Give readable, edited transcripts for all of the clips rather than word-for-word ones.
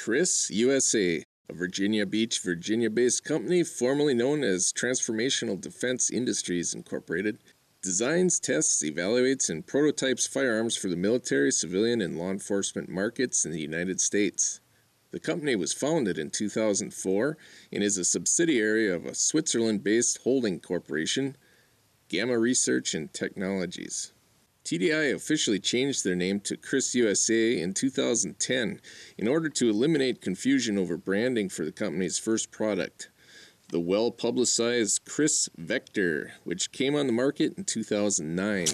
KRISS USA, a Virginia Beach, Virginia-based company formerly known as Transformational Defense Industries Incorporated, designs, tests, evaluates, and prototypes firearms for the military, civilian, and law enforcement markets in the United States. The company was founded in 2004 and is a subsidiary of a Switzerland-based holding corporation, Gamma Research and Technologies. TDI officially changed their name to KRISS USA in 2010 in order to eliminate confusion over branding for the company's first product, the well-publicized KRISS Vector, which came on the market in 2009.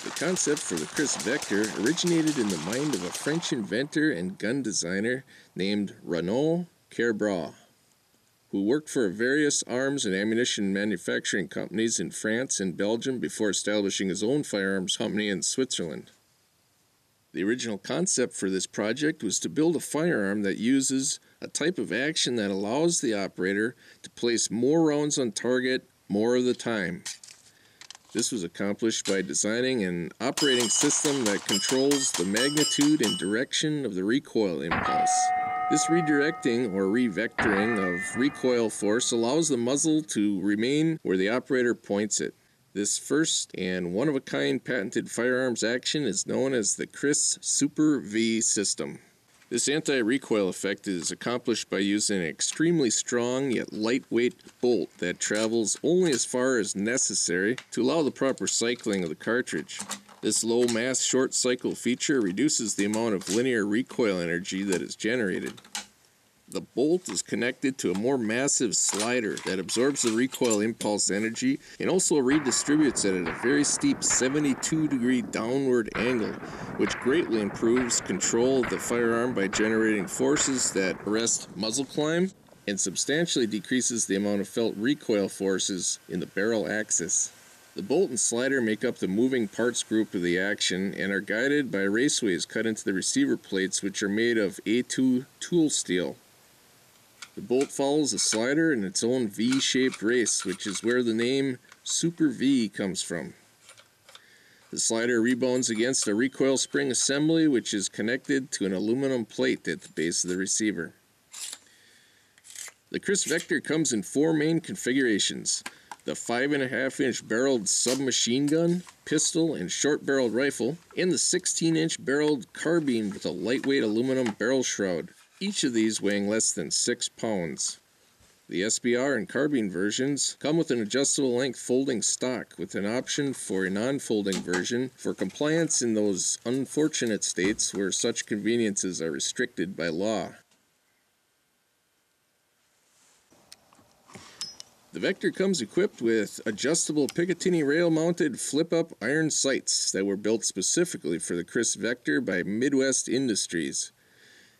The concept for the KRISS Vector originated in the mind of a French inventor and gun designer named Renaud Carbine, who worked for various arms and ammunition manufacturing companies in France and Belgium before establishing his own firearms company in Switzerland. The original concept for this project was to build a firearm that uses a type of action that allows the operator to place more rounds on target more of the time. This was accomplished by designing an operating system that controls the magnitude and direction of the recoil impulse. This redirecting or revectoring of recoil force allows the muzzle to remain where the operator points it. This first and one-of-a-kind patented firearms action is known as the KRISS Super V system. This anti-recoil effect is accomplished by using an extremely strong yet lightweight bolt that travels only as far as necessary to allow the proper cycling of the cartridge. This low mass short cycle feature reduces the amount of linear recoil energy that is generated. The bolt is connected to a more massive slider that absorbs the recoil impulse energy and also redistributes it at a very steep 72-degree downward angle, which greatly improves control of the firearm by generating forces that arrest muzzle climb and substantially decreases the amount of felt recoil forces in the barrel axis. The bolt and slider make up the moving parts group of the action and are guided by raceways cut into the receiver plates, which are made of A2 tool steel. The bolt follows the slider in its own V-shaped race, which is where the name Super V comes from. The slider rebounds against a recoil spring assembly, which is connected to an aluminum plate at the base of the receiver. The KRISS Vector comes in four main configurations: the 5.5-inch barreled sub-machine gun, pistol, and short-barreled rifle, and the 16-inch barreled carbine with a lightweight aluminum barrel shroud, each of these weighing less than 6 pounds. The SBR and carbine versions come with an adjustable length folding stock with an option for a non-folding version for compliance in those unfortunate states where such conveniences are restricted by law. The Vector comes equipped with adjustable Picatinny rail-mounted flip-up iron sights that were built specifically for the KRISS Vector by Midwest Industries.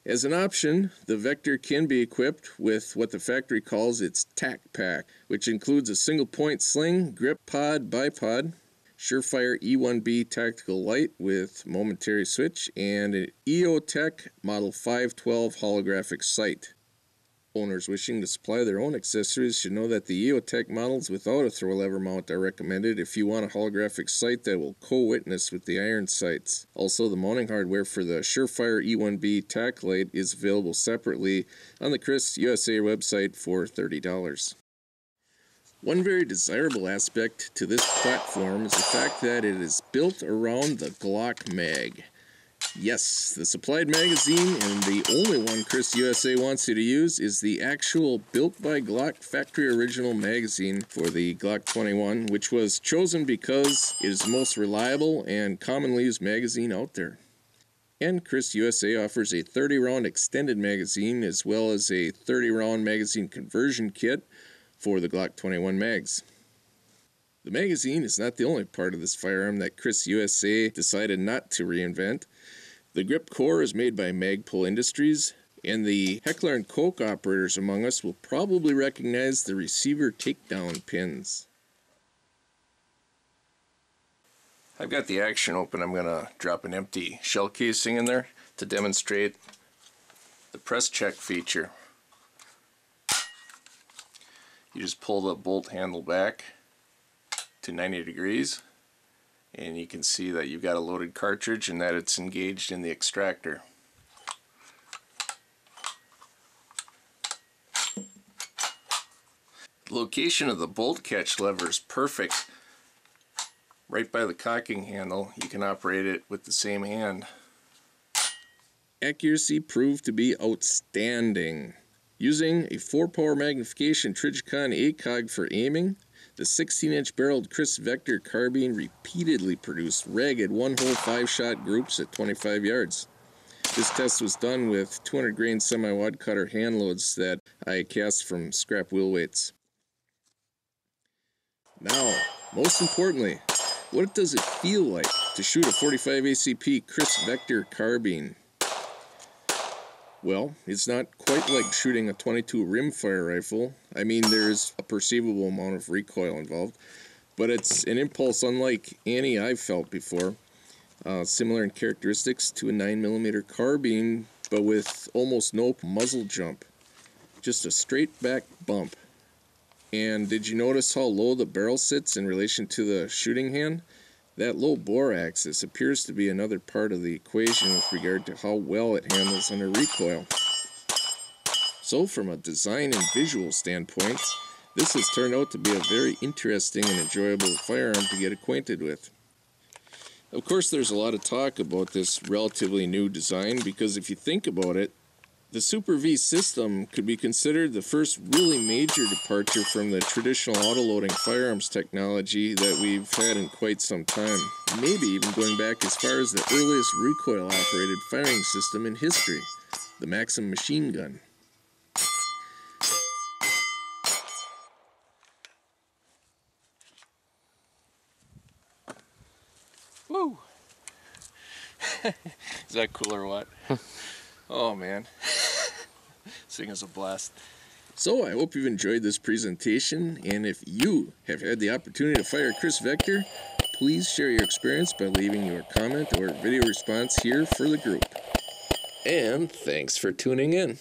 As an option, the Vector can be equipped with what the factory calls its Tack Pack, which includes a single-point sling, grip pod, bipod, Surefire E1B tactical light with momentary switch, and an EOTech Model 512 holographic sight. Owners wishing to supply their own accessories should know that the EOTech models without a throw lever mount are recommended if you want a holographic sight that will co-witness with the iron sights. Also, the mounting hardware for the Surefire E1B tack light is available separately on the KRISS USA website for $30. One very desirable aspect to this platform is the fact that it is built around the Glock Mag. Yes, the supplied magazine, and the only one KRISS USA wants you to use, is the actual built by Glock factory original magazine for the Glock 21, which was chosen because it is the most reliable and commonly used magazine out there. And KRISS USA offers a 30-round extended magazine as well as a 30-round magazine conversion kit for the Glock 21 mags. The magazine is not the only part of this firearm that KRISS USA decided not to reinvent. The grip core is made by Magpul Industries, and the Heckler & Koch operators among us will probably recognize the receiver takedown pins. I've got the action open. I'm going to drop an empty shell casing in there to demonstrate the press check feature. You just pull the bolt handle back to 90 degrees and you can see that you've got a loaded cartridge and that it's engaged in the extractor. The location of the bolt catch lever is perfect. Right by the cocking handle, you can operate it with the same hand. Accuracy proved to be outstanding. Using a 4-power magnification Trijicon ACOG for aiming, the 16-inch barreled KRISS Vector carbine repeatedly produced ragged one-hole 5-shot groups at 25 yards. This test was done with 200 grain semi-wad cutter hand loads that I cast from scrap wheel weights. Now, most importantly, what does it feel like to shoot a 45 ACP KRISS Vector carbine? Well, it's not quite like shooting a .22 rimfire rifle. I mean, there's a perceivable amount of recoil involved, but it's an impulse unlike any I've felt before. Similar in characteristics to a 9mm carbine, but with almost no muzzle jump. Just a straight back bump. And did you notice how low the barrel sits in relation to the shooting hand? That low bore axis appears to be another part of the equation with regard to how well it handles under recoil. So from a design and visual standpoint, this has turned out to be a very interesting and enjoyable firearm to get acquainted with. Of course, there's a lot of talk about this relatively new design because if you think about it, the Super V system could be considered the first really major departure from the traditional autoloading firearms technology that we've had in quite some time, maybe even going back as far as the earliest recoil-operated firing system in history, the Maxim machine gun. Woo! Is that cool or what? Oh man. This thing is a blast. So I hope you've enjoyed this presentation, and if you have had the opportunity to fire a KRISS Vector, please share your experience by leaving your comment or video response here for the group. And thanks for tuning in.